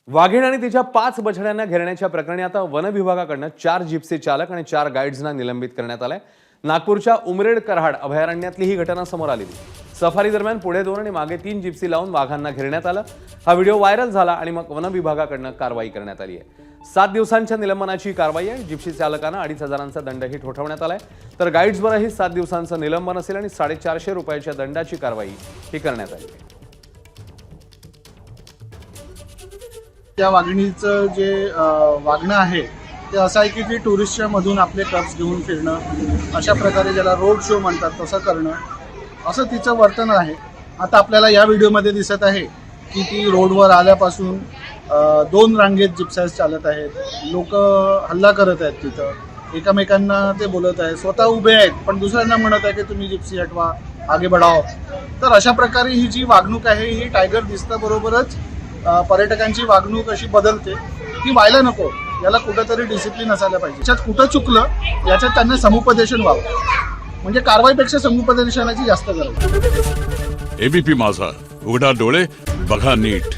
वाघीण आणि तिच्या 5 बछड्यांना घेरण्याच्या प्रकरणी आता वन विभागाकडून 4 जिप्सी चालक आणि 4 गाईड्सना निलंबित करण्यात आलंय। नागपूरच्या उमरेड कराड अभयारण्यातली ही घटना समोर आलेली। सफारी दरम्यान पुढे 2 आणि मागे 3 जिप्सी लावून वाघांना घेरण्यात आलं। हा व्हिडिओ व्हायरल झाला आणि मग वन विभागाकडून कारवाई करण्यात आली आहे। 7 दिवसांच्या निलंबनाची कारवाई आहे। जिप्सी चालकांना 2,500चा दंडही ठोठावण्यात आलाय, तर गाईड्सवरही 7 दिवसांचं निलंबन असेल आणि 450 रुपयाच्या दंडाची कारवाई ही करण्यात आली आहे। त्या वाघिणीचं जे वागणं आहे ते असं आहे की ती टुरिस्टच्या मधून आपले कप्स घेऊन फिरणं, अशा प्रकारे ज्याला रोड शो म्हणतात तसं करणं, असं तिचं वर्तन आहे। आता आपल्याला या व्हिडिओमध्ये दिसत आहे की ती रोडवर आल्यापासून 2 रांगेत जिप्सास चालत आहेत, लोक हल्ला करत आहेत, तिथं एकमेकांना ते बोलत आहेत, स्वतः उभे आहेत पण दुसऱ्यांना म्हणत आहे की तुम्ही जिप्सी हटवा, आगे बढाओ। तर अशा प्रकारे ही जी वागणूक आहे ही टायगर दिसता बरोबरच पर्यटकांची वागणूक अशी बदलते, ती व्हायला नको। याला कुठेतरी डिसिप्लिन असायला पाहिजे। याच्यात कुठं चुकलं याच्यात त्यांना समुपदेशन व्हावं, म्हणजे कारवाईपेक्षा समुपदेशनाची जास्त गरज आहे। एबीपी माझा, उघडा डोळे बघा नीट।